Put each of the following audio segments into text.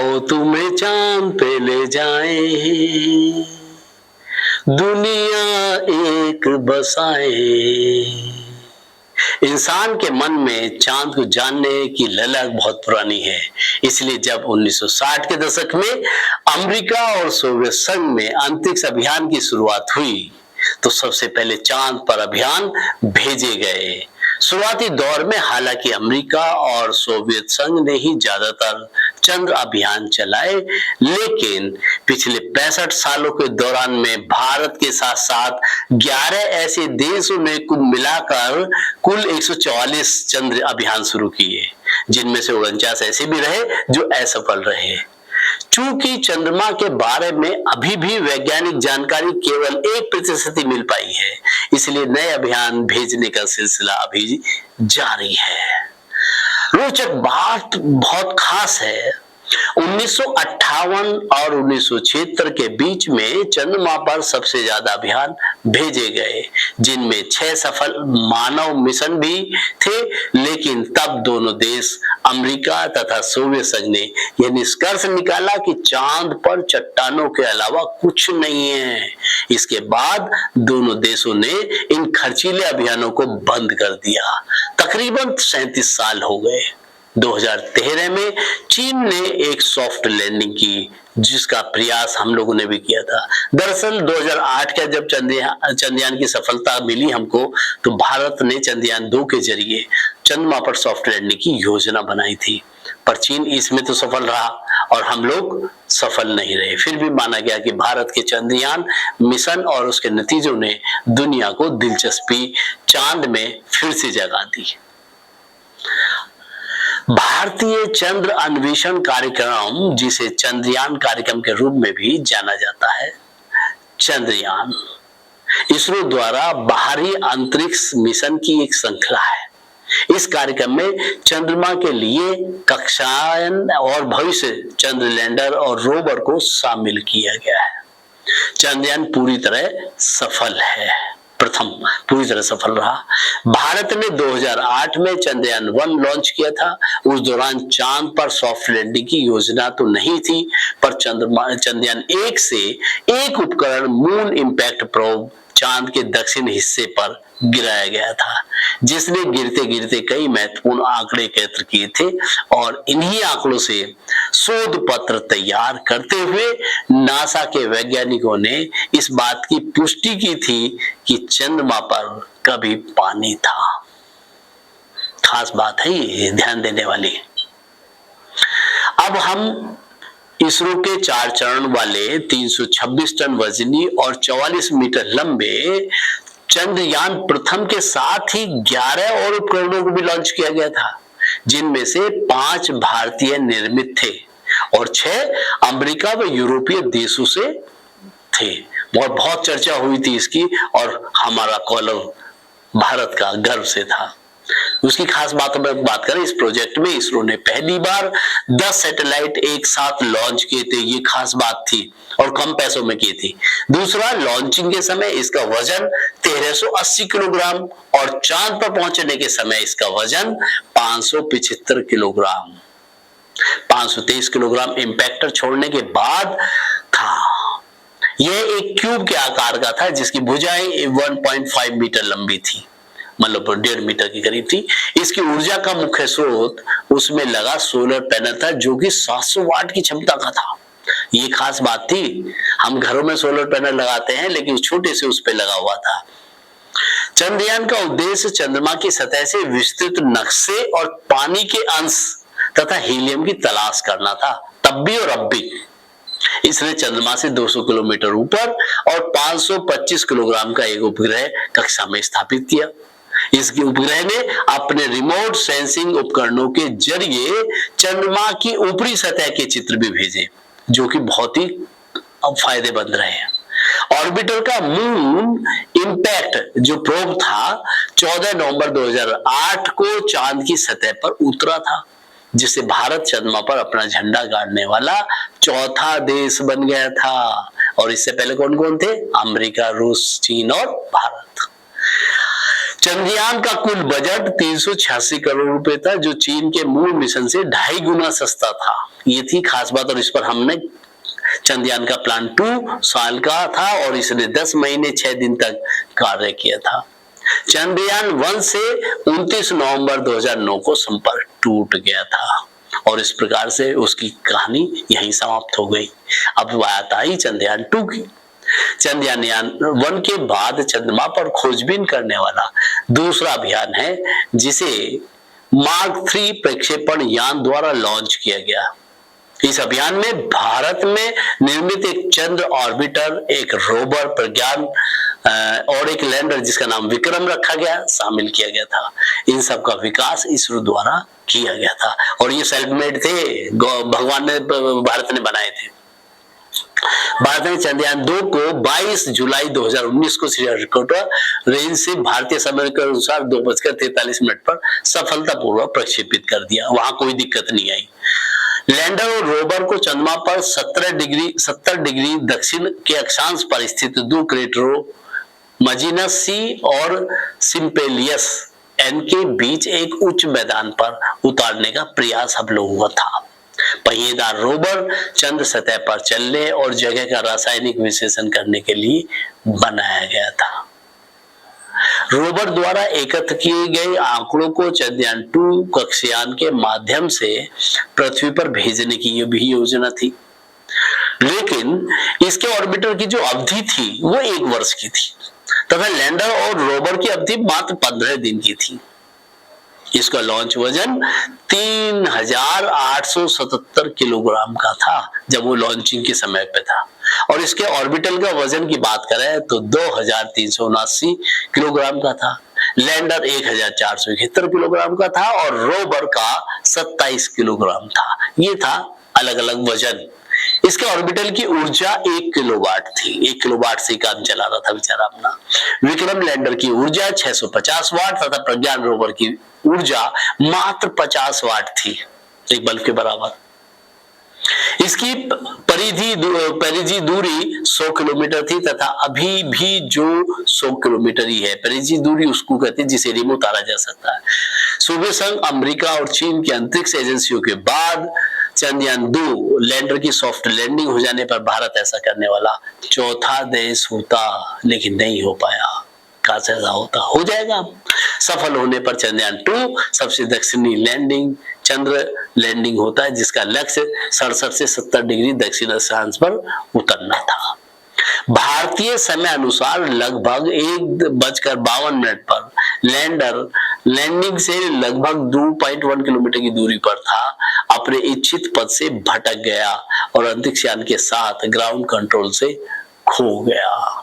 आओ तुम्हें चांद पे ले जाएं, दुनिया एक बसाए। इंसान के मन में चांद को जानने की ललक बहुत पुरानी है। इसलिए जब 1960 के दशक में अमेरिका और सोवियत संघ में अंतरिक्ष अभियान की शुरुआत हुई तो सबसे पहले चांद पर अभियान भेजे गए। शुरुआती दौर में हालांकि अमेरिका और सोवियत संघ ने ही ज्यादातर चंद्र अभियान चलाए, लेकिन पिछले 65 सालों के दौरान में भारत के साथ साथ 11 ऐसे देशों ने कुल मिलाकर कुल 144 चंद्र अभियान शुरू किए, जिनमें से 49 ऐसे भी रहे जो असफल रहे। चूंकि चंद्रमा के बारे में अभी भी वैज्ञानिक जानकारी केवल 1% ही मिल पाई है, इसलिए नए अभियान भेजने का सिलसिला अभी जारी है। रोचक बात बहुत खास है, 1958 और 1976 के बीच में चंद्रमा पर सबसे ज्यादा अभियान भेजे गए, जिनमें 6 सफल मानव मिशन भी थे। लेकिन तब दोनों देश अमेरिका तथा सोवियत संघ ने यह निष्कर्ष निकाला कि चांद पर चट्टानों के अलावा कुछ नहीं है। इसके बाद दोनों देशों ने इन खर्चीले अभियानों को बंद कर दिया। तकरीबन 37 साल हो गए। 2013 में चीन ने एक सॉफ्ट लैंडिंग की, जिसका प्रयास हम लोगों ने भी किया था। दरअसल 2008 का जब चंद्रयान की सफलता मिली हमको, तो भारत ने चंद्रयान 2 के जरिए चंद्रमा पर सॉफ्ट लैंडिंग की योजना बनाई थी, पर चीन इसमें तो सफल रहा और हम लोग सफल नहीं रहे। फिर भी माना गया कि भारत के चंद्रयान मिशन और उसके नतीजों ने दुनिया को दिलचस्पी चांद में फिर से जगा दी। भारतीय चंद्र अन्वेषण कार्यक्रम, जिसे चंद्रयान कार्यक्रम के रूप में भी जाना जाता है, चंद्रयान इसरो द्वारा बाहरी अंतरिक्ष मिशन की एक श्रृंखला है। इस कार्यक्रम में चंद्रमा के लिए कक्षायान और भविष्य चंद्र लैंडर और रोवर को शामिल किया गया है। चंद्रयान पूरी तरह सफल है, प्रथम पूरी तरह सफल रहा। भारत ने 2008 में चंद्रयान 1 लॉन्च किया था। उस दौरान चांद पर सॉफ्ट लैंडिंग की योजना तो नहीं थी, पर चंद्रयान 1 से एक उपकरण मून इंपैक्ट प्रोब चांद के दक्षिण हिस्से पर गिराया गया था, जिसने गिरते गिरते कई महत्वपूर्ण आंकड़े एकत्र किए थे और इन्हीं आंकड़ों से शोध पत्र तैयार करते हुए नासा के वैज्ञानिकों ने इस बात की पुष्टि की थी कि चंद्रमा पर कभी पानी था। खास बात है ये, ध्यान देने वाली। अब हम इसरो के 4 चरण वाले 326 टन वजनी और 44 मीटर लंबे चंद्रयान प्रथम के साथ ही 11 और उपकरणों को भी लॉन्च किया गया था, जिनमें से 5 भारतीय निर्मित थे और 6 अमेरिका व यूरोपीय देशों से थे। बहुत चर्चा हुई थी इसकी और हमारा कॉलर भारत का गर्व से था। उसकी खास बात में बात करें, इस प्रोजेक्ट में इसरो ने पहली बार 10 सैटेलाइट एक साथ लॉन्च किए थे, ये खास बात थी और कम पैसों में की थी। दूसरा, लॉन्चिंग के समय इसका वजन 1380 किलोग्राम और चांद पर पहुंचने के समय इसका वजन 575 किलोग्राम, 523 किलोग्राम इंपैक्टर छोड़ने के बाद था। यह एक क्यूब के आकार का था, जिसकी भुजाएं 1.5 मीटर लंबी थी, मतलब 1.5 मीटर के करीब थी। इसकी ऊर्जा का मुख्य स्रोत उसमें लगा सोलर पैनल था, जो कि 700 वाट की क्षमता का था। ये खास बात थी। हम घरों में सोलर पैनल लगाते हैं, लेकिन छोटे से उस पे लगा हुआ था। चंद्रयान का उद्देश्य चंद्रमा की सतह से विस्तृत नक्शे और पानी के अंश तथा हीलियम की तलाश करना था, तब भी और अब भी। इसने चंद्रमा से 200 किलोमीटर ऊपर और 525 किलोग्राम का एक उपग्रह कक्षा में स्थापित किया। इस उपग्रह ने अपने रिमोट सेंसिंग उपकरणों के जरिए चंद्रमा की ऊपरी सतह के चित्र भी भेजे, जो कि बहुत ही फायदेमंद रहे। ऑर्बिटर का मून इंपैक्ट जो प्रोब था, 14 नवंबर 2008 को चांद की सतह पर उतरा था, जिससे भारत चंद्रमा पर अपना झंडा गाड़ने वाला चौथा देश बन गया था। और इससे पहले कौन कौन थे? अमेरिका, रूस, चीन और भारत। चंद्रयान का कुल बजट 386 करोड़ रुपए था, जो चीन के मूल मिशन से 2.5 गुना सस्ता था। ये थी खास बात। और इस पर हमने चंद्रयान का प्लान 2 साल का था और इसने 10 महीने 6 दिन तक कार्य किया था। चंद्रयान 1 से 29 नवंबर 2009 को संपर्क टूट गया था और इस प्रकार से उसकी कहानी यहीं समाप्त हो गई। अब बात आई चंद्रयान 2 की। चंद्रयान 1 के बाद चंद्रमा पर खोजबीन करने वाला दूसरा अभियान है, जिसे मार्क 3 प्रक्षेपण यान द्वारा लॉन्च किया गया। इस अभियान में भारत में निर्मित एक चंद्र ऑर्बिटर, एक रोवर प्रज्ञान और एक लैंडर जिसका नाम विक्रम रखा गया शामिल किया गया था। इन सब का विकास इसरो द्वारा किया गया था और ये सेल्फ मेड थे, भगवान ने, भारत ने बनाए थे। भारत ने चंद्रयान 2 को 22 जुलाई 2019 को श्रीहरिकोटा रेंज से भारतीय समय के अनुसार 2:43 पर सफलतापूर्वक प्रक्षेपित कर दिया। वहां कोई दिक्कत नहीं आई। लैंडर और रोवर को चंद्रमा पर 70 डिग्री दक्षिण के अक्षांश पर स्थित 2 क्रेटरों मजीनस सी और सिम्पेलियस एन के बीच एक उच्च मैदान पर उतारने का प्रयास हम लोगों का था। पहिएदार रोवर चंद्र सतह पर चलने और जगह का रासायनिक विश्लेषण करने के लिए बनाया गया था। रोवर द्वारा एकत्र किए गए आंकड़ों को चंद्रयान 2 कक्षायान के माध्यम से पृथ्वी पर भेजने की भी योजना थी, लेकिन इसके ऑर्बिटर की जो अवधि थी वो 1 वर्ष की थी तथा लैंडर और रोवर की अवधि मात्र 15 दिन की थी। इसका लॉन्च वजन 3877 किलोग्राम का था जब वो लॉन्चिंग के समय पे था और इसके ऑर्बिटल का वजन की बात करें तो 2379 किलोग्राम का था। लैंडर 1471 किलोग्राम का था और रोवर का 27 किलोग्राम था। ये था अलग अलग वजन। इसके ऑर्बिटल की ऊर्जा 1 किलोवाट थी। 1 किलोवाट से काम चला रहा था बेचारा अपना। विक्रम लैंडर की ऊर्जा 650 वाट तथा प्रज्ञान रोवर की ऊर्जा मात्र 50 वाट थी, एक बल्ब के बराबर। इसकी परिधि दूरी 100 किलोमीटर थी तथा अभी भी जो 100 किलोमीटर ही है। परिधि दूरी उसको कहते हैं जिसे रिमोट उतारा जा सकता है। सोवियत संघ, अमेरिका और चीन की अंतरिक्ष एजेंसियों के बाद चंद्रयान 2 लैंडर की सॉफ्ट लैंडिंग हो जाने पर भारत ऐसा करने वाला चौथा देश होता, लेकिन नहीं हो पाया। काश ऐसा होता। हो जाएगा। सफल होने पर चंद्रयान 2 सबसे दक्षिणी लैंडिंग चंद्र लैंडिंग होता है, जिसका लक्ष्य 67 से 70 डिग्री दक्षिण अक्षांश पर उतरना था। भारतीय समय अनुसार लगभग 1:52 पर लैंडर लैंडिंग से लगभग 2.1 किलोमीटर की दूरी पर था, अपने इच्छित पथ से भटक गया और अंतरिक्ष यान के साथ ग्राउंड कंट्रोल से खो गया।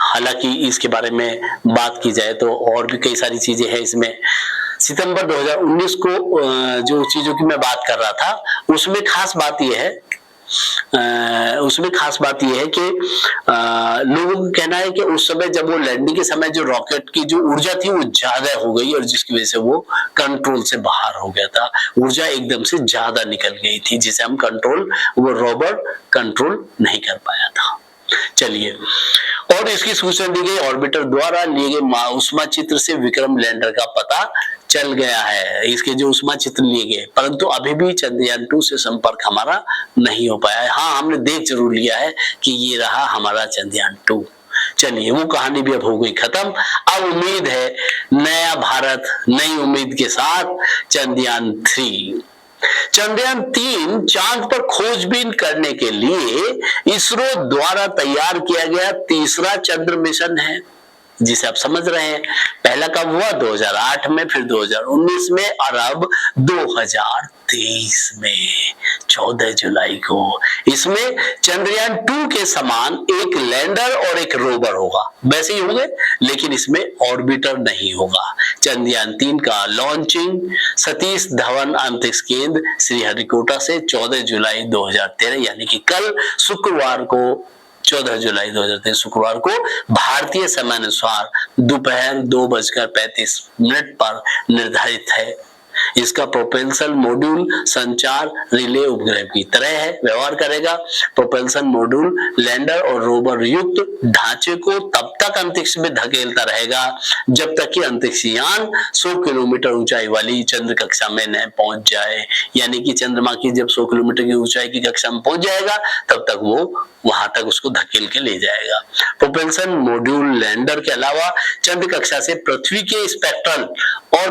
हालांकि इसके बारे में बात की जाए तो और भी कई सारी चीजें हैं इसमें। सितंबर 2019 को जो चीजों की मैं बात कर रहा था उसमें खास बात यह है कि लोगों का कहना है कि उस समय जब वो लैंडिंग के समय जो रॉकेट की जो ऊर्जा थी वो ज्यादा हो गई और जिसकी वजह से वो कंट्रोल से बाहर हो गया था। ऊर्जा एकदम से ज्यादा निकल गई थी जिसे हम वो रोवर कंट्रोल नहीं कर पाया था। चलिए, और इसकी सूचना दी गई ऑर्बिटर द्वारा लिए गए उष्मा चित्र से विक्रम लैंडर का पता चल गया है। इसके जो उष्मा चित्र लिए गए, परंतु अभी भी चंद्रयान 2 से संपर्क हमारा नहीं हो पाया है। हाँ, हमने देख जरूर लिया है कि ये रहा हमारा चंद्रयान 2। चलिए, वो कहानी भी अब हो गई खत्म। अब उम्मीद है नया भारत नई उम्मीद के साथ चंद्रयान 3। चंद्रयान 3 चांद पर खोजबीन करने के लिए इसरो द्वारा तैयार किया गया तीसरा चंद्र मिशन है, जिसे आप समझ रहे हैं। पहला कब हुआ? 2008 में, फिर 2019 में और अब 2023 में 14 जुलाई को। इसमें चंद्रयान 2 के समान एक लैंडर और एक रोवर होगा, वैसे ही होंगे, लेकिन इसमें ऑर्बिटर नहीं होगा। चंद्रयान 3 का लॉन्चिंग सतीश धवन अंतरिक्ष केंद्र श्रीहरिकोटा से 14 जुलाई 2013 यानी कि कल शुक्रवार को 14 जुलाई 2023 शुक्रवार को भारतीय समय अनुसार दोपहर 2:35 पर निर्धारित है। इसका प्रोपेल्शन मॉड्यूल संचार रिले उपग्रह की तरह है, व्यवहार करेगा। प्रोपेल्शन मॉड्यूल लैंडर और रोवर युक्त ढांचे को तब तक अंतरिक्ष में धकेलता रहेगा जब तक कि अंतरिक्ष यान 100 किलोमीटर ऊंचाई वाली चंद्र कक्षा में न पहुंच जाए। यानी कि चंद्रमा की जब 100 किलोमीटर की ऊंचाई की कक्षा में पहुंच जाएगा तब तक वो वहां तक उसको धकेल के ले जाएगा। प्रोपेल्शन मॉड्यूल लैंडर के अलावा चंद्र कक्षा से पृथ्वी के स्पेक्ट्रल और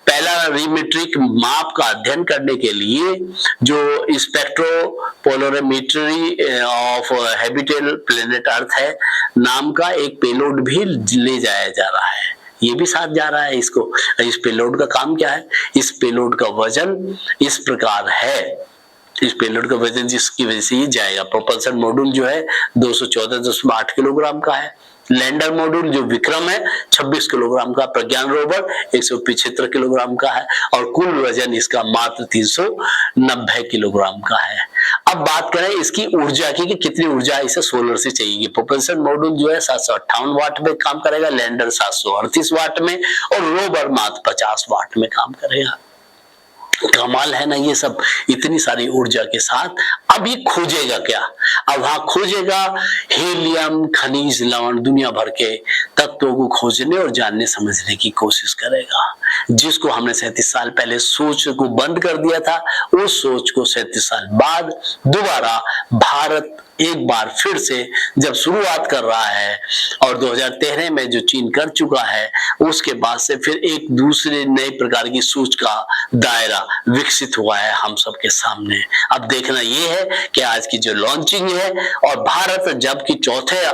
पैरामीट्रिक माप का अध्ययन करने के लिए जो स्पेक्ट्रोपोलरिमेट्री ऑफ हैबिटेबल प्लेनेट अर्थ है नाम का एक पेलोड भी ले जाया जा रहा है। ये भी साथ जा रहा है इसको। इस पेलोड का काम क्या है? इस पेलोड का वजन इस प्रकार है, इस पेलोड का वजन जिसकी वजह से ये जाएगा। प्रोपल्शन मॉड्यूल जो है 214.8 किलोग्राम का है। लैंडर मॉड्यूल जो विक्रम है 26 किलोग्राम का, प्रज्ञान रोवर 175 किलोग्राम का है और कुल वजन इसका मात्र 390 किलोग्राम का है। अब बात करें इसकी ऊर्जा की कि कितनी ऊर्जा इसे सोलर से चाहिए। प्रोपल्शन मॉड्यूल जो है 758 वाट में काम करेगा, लैंडर 738 वाट में और रोवर मात्र 50 वाट में काम करेगा। कमाल है ना ये सब, इतनी सारी ऊर्जा के साथ। अब ये खोजेगा क्या? अब वहां खोजेगा हीलियम, खनिज, लवण, दुनिया भर के तत्वों को खोजने और जानने समझने की कोशिश करेगा। जिसको हमने 37 साल पहले सोच को बंद कर दिया था, उस सोच को 37 साल बाद दोबारा भारत एक बार फिर से जब शुरुआत कर रहा है और 2013 में जो चीन कर चुका है, उसके बाद से फिर एक दूसरे नए प्रकार की सोच का दायरा विकसित हुआ है हम सबके सामने। अब देखना यह है कि आज की जो लॉन्चिंग है और भारत जबकि चौथे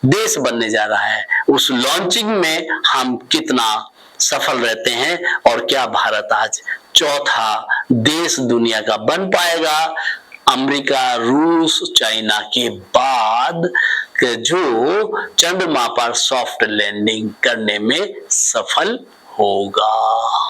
देश बनने जा रहा है, उस लॉन्चिंग में हम कितना सफल रहते हैं और क्या भारत आज चौथा देश दुनिया का बन पाएगा अमेरिका, रूस, चाइना के बाद जो चंद्रमा पर सॉफ्ट लैंडिंग करने में सफल होगा।